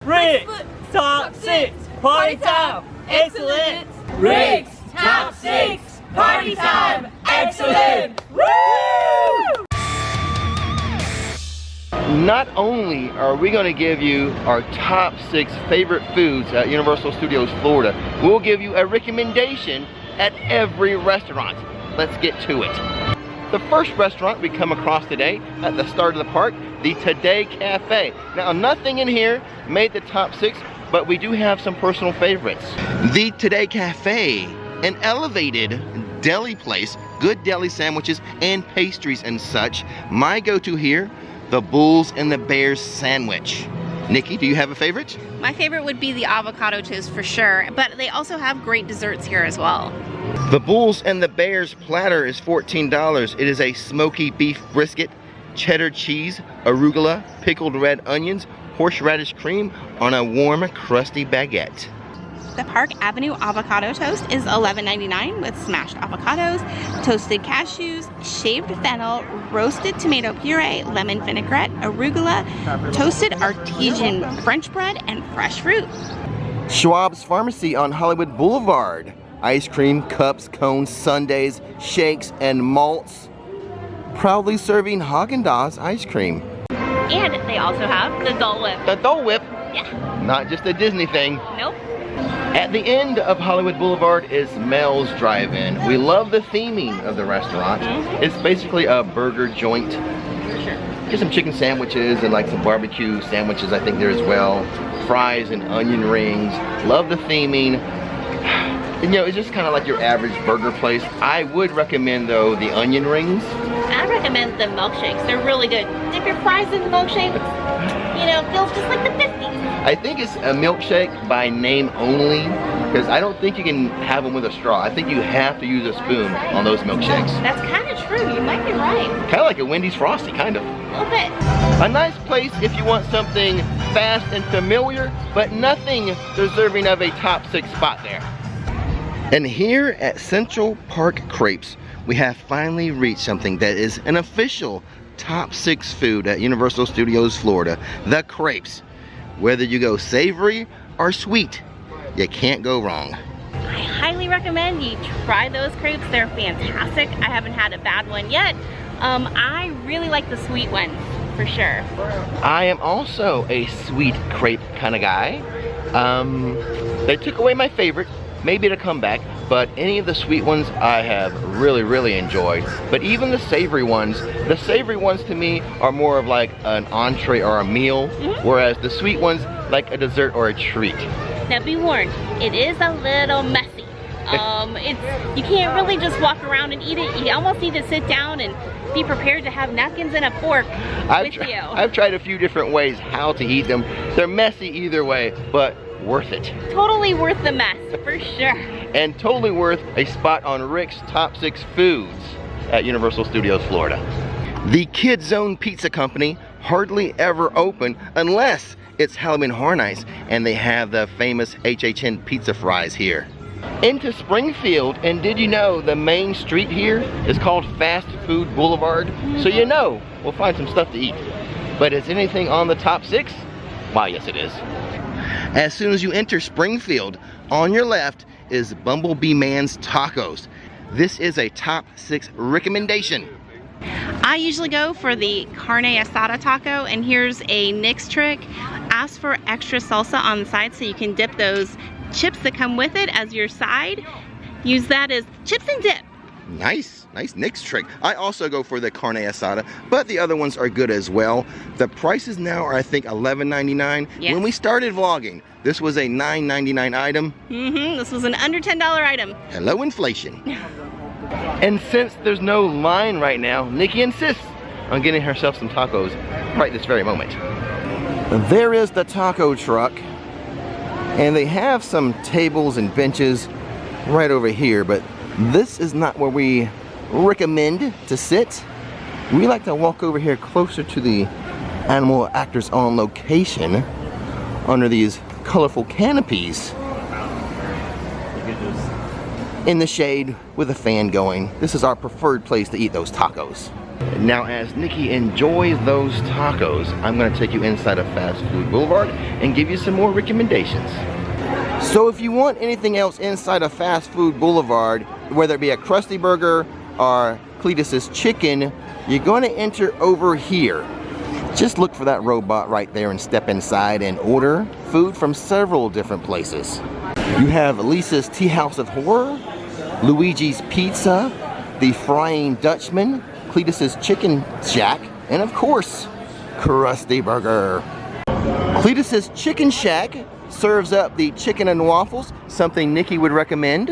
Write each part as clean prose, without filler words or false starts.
Rix Top 6 Party Time Excellent. Rix Top 6 Party Time Excellent. Woo! Not only are we going to give you our top 6 favorite foods at Universal Studios Florida, we'll give you a recommendation at every restaurant. Let's get to it. The first restaurant we come across today at the start of the park, the Today Cafe. Now, nothing in here made the top 6, but we do have some personal favorites. The Today Cafe, an elevated deli place, good deli sandwiches and pastries and such. My go-to here, the Bulls and the Bears sandwich. Nikki, do you have a favorite? My favorite would be the avocado toast for sure, but they also have great desserts here as well. The Bulls and the Bears platter is $14. It is a smoky beef brisket, cheddar cheese, arugula, pickled red onions, horseradish cream on a warm, crusty baguette. The Park Avenue avocado toast is $11.99 with smashed avocados, toasted cashews, shaved fennel, roasted tomato puree, lemon vinaigrette, arugula, toasted artesian French bread, and fresh fruit. Schwab's Pharmacy on Hollywood Boulevard. Ice cream, cups, cones, sundaes, shakes, and malts. Proudly serving Haagen-Dazs ice cream. And they also have the Dole Whip. The Dole Whip? Yeah. Not just a Disney thing. Nope. At the end of Hollywood Boulevard is Mel's Drive-In. We love the theming of the restaurant. It's basically a burger joint. For sure. Get some chicken sandwiches and like some barbecue sandwiches I think there as well. Fries and onion rings. Love the theming. And, you know, it's just kind of like your average burger place. I would recommend though the onion rings. I recommend the milkshakes. They're really good. Dip your fries in the milkshakes. You know, feels just like the 50s. I think it's a milkshake by name only, because I don't think you can have them with a straw. I think you have to use a spoon on those milkshakes. That's kind of true. You might be right. Kind of like a Wendy's Frosty, kind of. A little bit. A nice place if you want something fast and familiar, but nothing deserving of a top 6 spot there. And here at Central Park Crepes, we have finally reached something that is an official top 6 food at Universal Studios Florida, the crepes. Whether you go savory or sweet, you can't go wrong. I highly recommend you try those crepes. They're fantastic. I haven't had a bad one yet. I really like the sweet ones, for sure. I am also a sweet crepe kind of guy. They took away my favorite. Maybe it'll come back, but any of the sweet ones I have really enjoyed. But even the savory ones to me are more of like an entree or a meal, whereas the sweet ones like a dessert or a treat. Now be warned, it is a little messy. You can't really just walk around and eat it. You almost need to sit down and be prepared to have napkins and a fork with you. I've tried a few different ways how to eat them. They're messy either way, but worth it. Totally worth the mess, for sure. And totally worth a spot on Rick's top 6 foods at Universal Studios Florida. The Kidzone Pizza Company hardly ever open unless it's Halloween Horror Nights and they have the famous HHN pizza fries here. Into Springfield, and did you know the main street here is called Fast Food Boulevard? So you know we'll find some stuff to eat. But is anything on the top 6? Why, yes it is. As soon as you enter Springfield, on your left is Bumblebee Man's Tacos. This is a top 6 recommendation. I usually go for the carne asada taco, and here's a Nick's trick. Ask for extra salsa on the side so you can dip those chips that come with it as your side. Use that as chips and dip. Nice Nick's trick. I also go for the carne asada, but the other ones are good as well. The prices now are I think $11.99. Yes. When we started vlogging, this was a $9.99 item. This was an under $10 item. Hello inflation. And since there's no line right now, Nikki insists on getting herself some tacos right this very moment. There is the taco truck, and they have some tables and benches right over here, but this is not where we recommend to sit. We like to walk over here closer to the animal actors on location under these colorful canopies in the shade with a fan going. This is our preferred place to eat those tacos. Now, as Nikki enjoys those tacos, I'm gonna take you inside of Fast Food Boulevard and give you some more recommendations. So if you want anything else inside of Fast Food Boulevard, whether it be a Krusty Burger or Cletus's Chicken, you're gonna enter over here. Just look for that robot right there and step inside and order food from several different places. You have Lisa's Tea House of Horror, Luigi's Pizza, the Frying Dutchman, Cletus's Chicken Shack, and of course, Krusty Burger. Cletus's Chicken Shack serves up the chicken and waffles, something Nikki would recommend.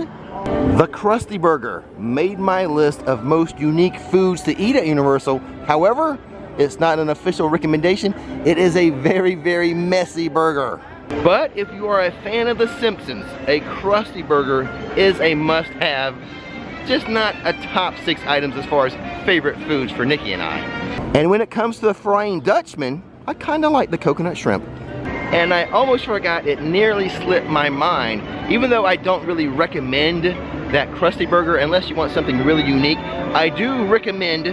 The Krusty Burger made my list of most unique foods to eat at Universal. However, it's not an official recommendation. It is a very, very messy burger. But if you are a fan of The Simpsons, a Krusty Burger is a must-have. Just not a top 6 items as far as favorite foods for Nikki and I. And when it comes to the Frying Dutchman, I kind of like the coconut shrimp. And I almost forgot, it nearly slipped my mind. Even though I don't really recommend that Krusty Burger unless you want something really unique, I do recommend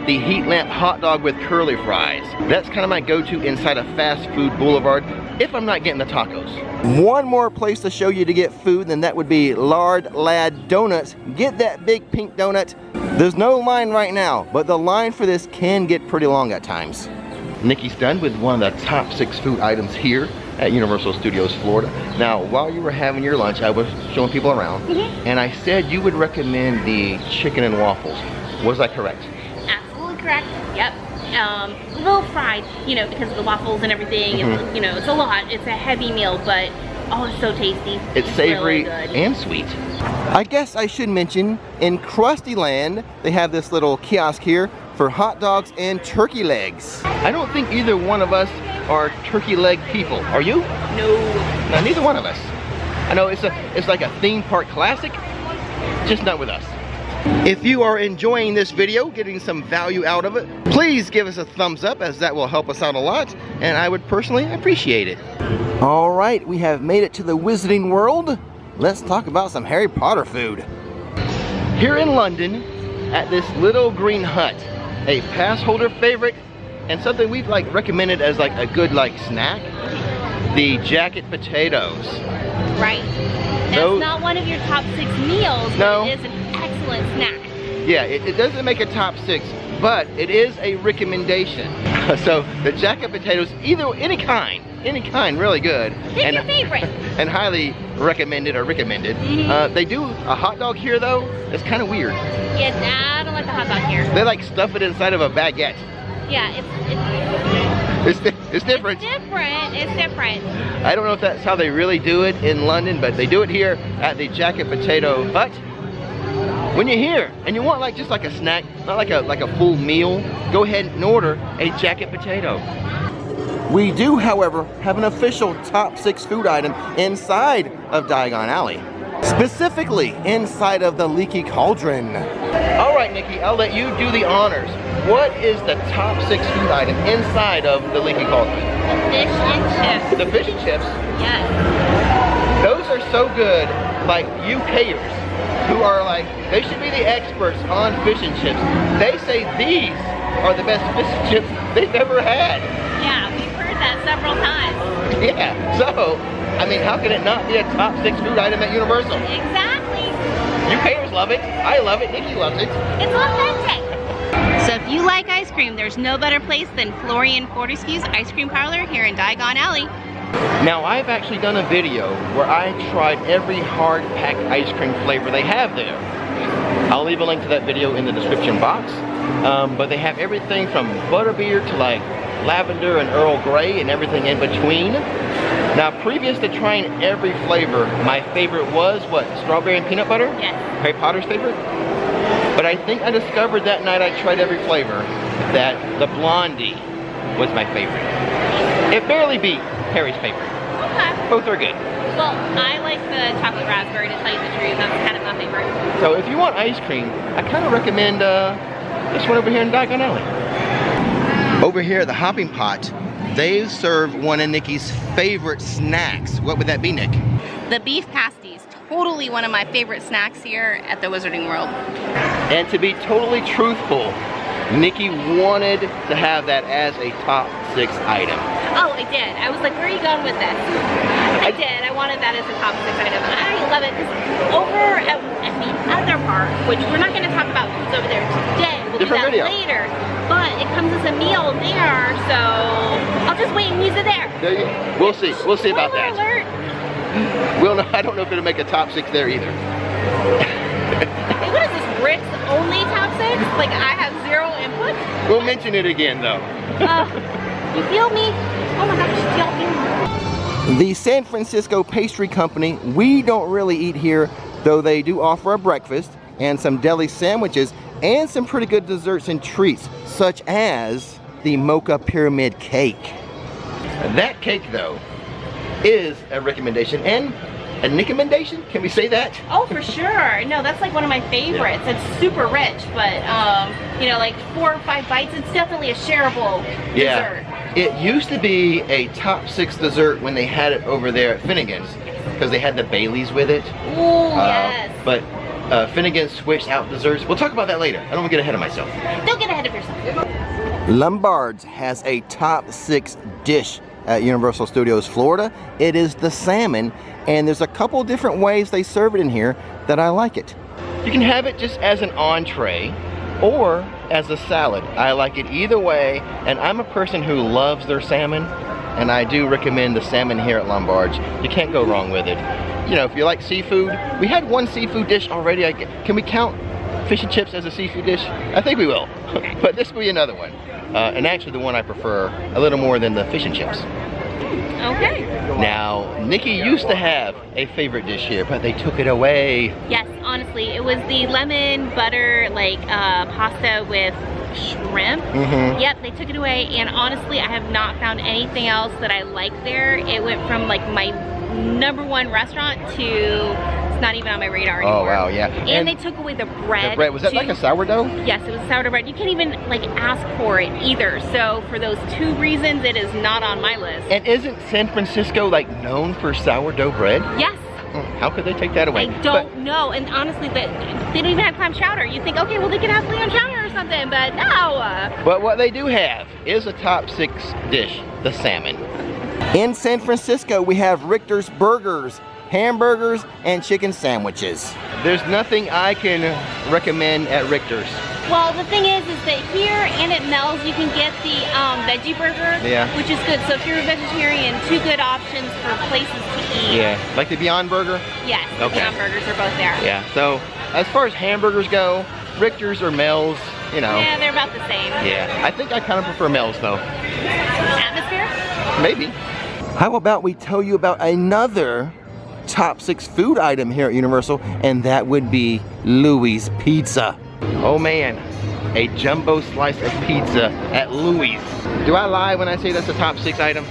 the Heat Lamp Hot Dog with curly fries. That's kind of my go-to inside of Fast Food Boulevard if I'm not getting the tacos. One more place to show you to get food, then that would be Lard Lad Donuts. Get that big pink donut. There's no line right now, but the line for this can get pretty long at times. Nikki's done with one of the top 6 food items here at Universal Studios Florida. Now, while you were having your lunch, I was showing people around, and I said you would recommend the chicken and waffles. Was I correct? Absolutely correct. Yep. A little fried, you know, because of the waffles and everything. You know, it's a lot. It's a heavy meal, but oh, it's so tasty. It's savory really good. and sweet. I guess I should mention, in Krusty Land, they have this little kiosk here for hot dogs and turkey legs. I don't think either one of us are turkey leg people. Are you? No. No, neither one of us. I know it's like a theme park classic, just not with us. If you are enjoying this video, getting some value out of it, please give us a thumbs up, as that will help us out a lot, and I would personally appreciate it. All right, we have made it to the Wizarding World. Let's talk about some Harry Potter food. Here in London, at this little green hut, a pass holder favorite, and something we've recommended as a good snack, the jacket potatoes. Right. That's not one of your top 6 meals, No. but it is an excellent snack. Yeah, it doesn't make a top 6, but it is a recommendation. So the jacket potatoes, any kind, really good. Pick your favorite. And highly recommended or recommended. They do a hot dog here though. It's kind of weird. Yeah, I don't like the hot dog here. They stuff it inside of a baguette. Yeah, It's different. It's different. I don't know if that's how they really do it in London, but they do it here at the Jacket Potato Hut. When you're here and you want just a snack, not like a full meal, go ahead and order a jacket potato. We do, however, have an official top 6 food item inside of Diagon Alley. Specifically inside of the Leaky Cauldron. All right, Nikki, I'll let you do the honors. What is the top 6 food item inside of the Leaky Cauldron? The fish and chips. The fish and chips? Yes. Those are so good, UKers, who are they should be the experts on fish and chips. They say these are the best fish and chips they've ever had. Yeah, we've heard that several times. Yeah, so, I mean, how can it not be a top 6 food item at Universal? Exactly. UKers love it, I love it, Nikki loves it. It's authentic. So if you like ice cream, there's no better place than Florian Fortescue's Ice Cream Parlor here in Diagon Alley. Now, I've actually done a video where I tried every hard-packed ice cream flavor they have there. I'll leave a link to that video in the description box. But they have everything from butterbeer to lavender and Earl Grey and everything in between. Now, previous to trying every flavor, my favorite was what? Strawberry and peanut butter? Yes. Harry Potter's favorite? But I think I discovered that night I tried every flavor that the Blondie was my favorite. It barely beat Harry's favorite. Okay. Both are good. Well, I like the chocolate raspberry, to tell you the truth. That's kind of my favorite. So if you want ice cream, I kind of recommend this one over here in Diagon Alley. Over here at the Hopping Pot, they serve one of Nikki's favorite snacks. What would that be, Nick? The beef pasties. Totally one of my favorite snacks here at the Wizarding World. And to be totally truthful, Nikki wanted to have that as a top 6 item. Oh, I did. I was like, where are you going with this? I did. I wanted that as a top 6 item. I love it because over at the other part, which we're not going to talk about foods over there today, we'll do that later. But it comes as a meal there, so I'll just wait and use it there. There you go. We'll see. We'll see about that. Alert. We'll know. I don't know if it'll make a top 6 there either. What is this, Rix only top 6? Like I have 0 input? We'll mention it again though. You feel me? Oh my gosh, do y'all feel me? The San Francisco Pastry Company, we don't really eat here, though they do offer a breakfast and some deli sandwiches and some pretty good desserts and treats, such as the Mocha Pyramid Cake. That cake though is a recommendation and a Rickommendations? Can we say that? Oh, for sure. No, that's like one of my favorites. Yeah. It's super rich, but you know, like 4 or 5 bites, it's definitely a shareable dessert. It used to be a top 6 dessert when they had it over there at Finnegan's, because they had the Baileys with it. Ooh, yes. But Finnegan switched out desserts. We'll talk about that later. I don't want to get ahead of myself. Don't get ahead of yourself. Lombard's has a top 6 dish at Universal Studios Florida. It is the salmon, and there's a couple different ways they serve it in here that I like it. You can have it just as an entree or as a salad. I like it either way, and I'm a person who loves their salmon, and I do recommend the salmon here at Lombard's. You can't go wrong with it. You know, if you like seafood, we had one seafood dish already. Can we count fish and chips as a seafood dish? I think we will, but this will be another one. And actually the one I prefer a little more than the fish and chips. Okay. Now, Nikki used to have a favorite dish here, but they took it away. Yes, honestly, it was the lemon butter, like pasta with shrimp. Yep, they took it away, and honestly, I have not found anything else that I like there. It went from like my #1 restaurant to it's not even on my radar anymore. Oh wow, yeah. And they took away the bread. The bread, was that like a sourdough? Yes, it was sourdough bread. You can't even like ask for it either. So for those 2 reasons, it is not on my list. And isn't San Francisco like known for sourdough bread? Yes. How could they take that away? I don't know. And honestly, they don't even have clam chowder. You think, okay, well they can have clam chowder or something, but no. But what they do have is a top 6 dish, the salmon. In San Francisco, we have Richter's Burgers, hamburgers, and chicken sandwiches. There's nothing I can recommend at Richter's. Well, the thing is that here and at Mel's, you can get the veggie burger, which is good. So if you're a vegetarian, 2 good options for places to eat. Yeah, like the Beyond Burger? Yes, the Beyond Burgers are both there. Yeah, so as far as hamburgers go, Richter's or Mel's, you know. Yeah, they're about the same. Yeah, I think I kind of prefer Mel's though. Atmosphere? Maybe. How about we tell you about another top 6 food item here at Universal, and that would be Louie's Pizza. Oh man, a jumbo slice of pizza at Louie's. Do I lie when I say that's a top 6 item?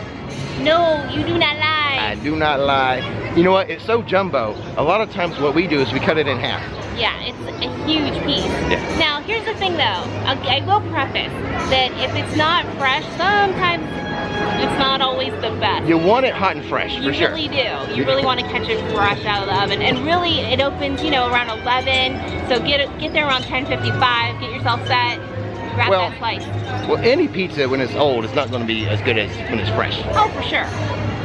No, you do not lie. I do not lie. You know what, it's so jumbo, a lot of times what we do is we cut it in half. Yeah, it's a huge piece. Yeah. Now, here's the thing though, I will preface that if it's not fresh, sometimes it's not always the best. You want it hot and fresh, for sure. You really do. You really want to catch it fresh out of the oven. And really, it opens, you know, around 11. So get there around 10:55. Get yourself set. Grab that slice. Well, any pizza when it's old is not going to be as good as when it's fresh. Oh, for sure.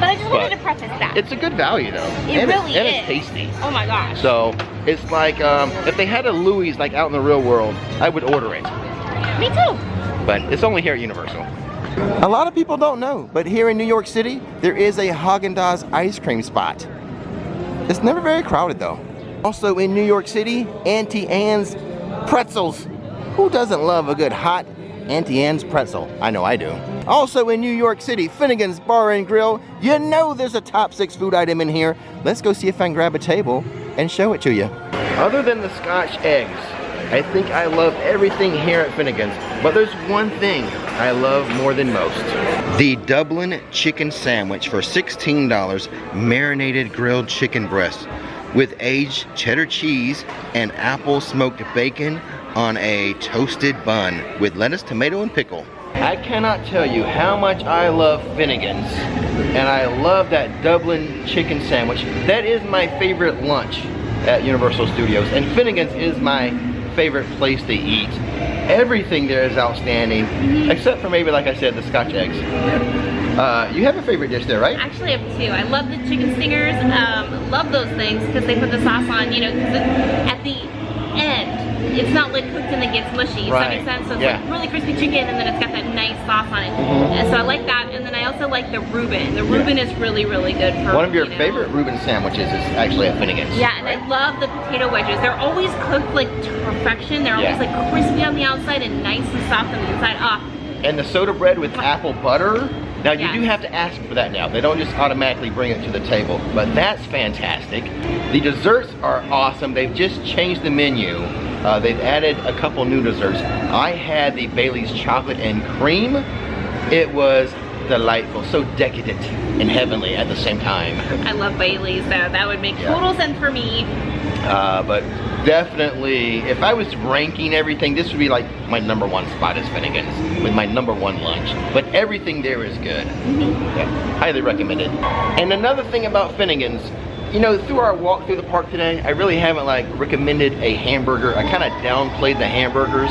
But I just wanted to preface that. It's a good value though. It really is. And it's tasty. Oh my gosh. So it's like if they had a Louie's like out in the real world, I would order it. Me too. But it's only here at Universal. A lot of people don't know, but here in New York City, there is a Haagen-Dazs ice cream spot. It's never very crowded though. Also in New York City, Auntie Anne's pretzels. Who doesn't love a good hot Auntie Anne's pretzel? I know I do. Also in New York City, Finnegan's Bar and Grill. You know there's a top 6 food item in here. Let's go see if I can grab a table and show it to you. Other than the Scotch eggs, I think I love everything here at Finnegan's, but there's one thing I love more than most. The Dublin chicken sandwich for $16, marinated grilled chicken breast with aged cheddar cheese and apple smoked bacon on a toasted bun with lettuce, tomato, and pickle. I cannot tell you how much I love Finnegan's, and I love that Dublin chicken sandwich. That is my favorite lunch at Universal Studios, and Finnegan's is my favorite place to eat. Everything there is outstanding, except for maybe, like I said, the Scotch eggs. You have a favorite dish there, right? Actually, I have two. I love the chicken stingers. Love those things because they put the sauce on, you know, because at the end, it's not like cooked and then gets mushy. Does that make sense? So it's like really crispy chicken and then it's got that nice sauce on it. And so I like that. And then I also like the Reuben. The Reuben is really, really good for, one of your favorite Reuben sandwiches is actually at Finnegan's. Yeah, and I love the potato wedges. They're always cooked like to perfection. They're always like crispy on the outside and nice and soft on the inside. And the soda bread with apple butter. Now you do have to ask for that now. They don't just automatically bring it to the table, but that's fantastic. The desserts are awesome. They've just changed the menu. They've added a couple new desserts. I had the Bailey's chocolate and cream. It was delightful, so decadent and heavenly at the same time. I love Bailey's, so that would make total sense for me. But definitely, if I was ranking everything, this would be like my #1 spot is Finnegan's with my #1 lunch. But everything there is good. Highly recommended. And another thing about Finnegan's, you know, through our walk through the park today, I really haven't like recommended a hamburger. I kind of downplayed the hamburgers.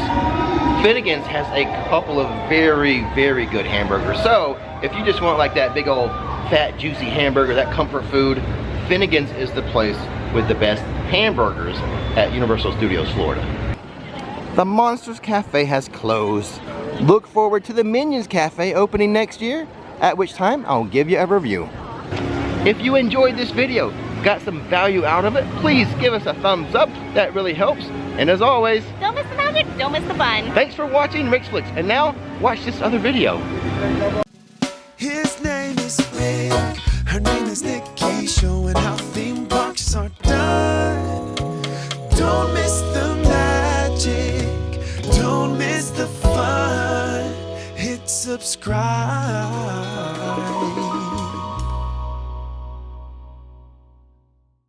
Finnegan's has a couple of very, very good hamburgers. So if you just want like that big old fat, juicy hamburger, that comfort food, Finnegan's is the place with the best hamburgers at Universal Studios Florida. The Monsters Cafe has closed. Look forward to the Minions Cafe opening next year, at which time I'll give you a review. If you enjoyed this video, got some value out of it, please give us a thumbs up. That really helps. And as always, don't miss the magic, don't miss the fun. Thanks for watching Rix Flix. And now, watch this other video. His name is Rick, her name is Nikki, showing how theme parks are done. Don't miss the magic, don't miss the fun. Hit subscribe.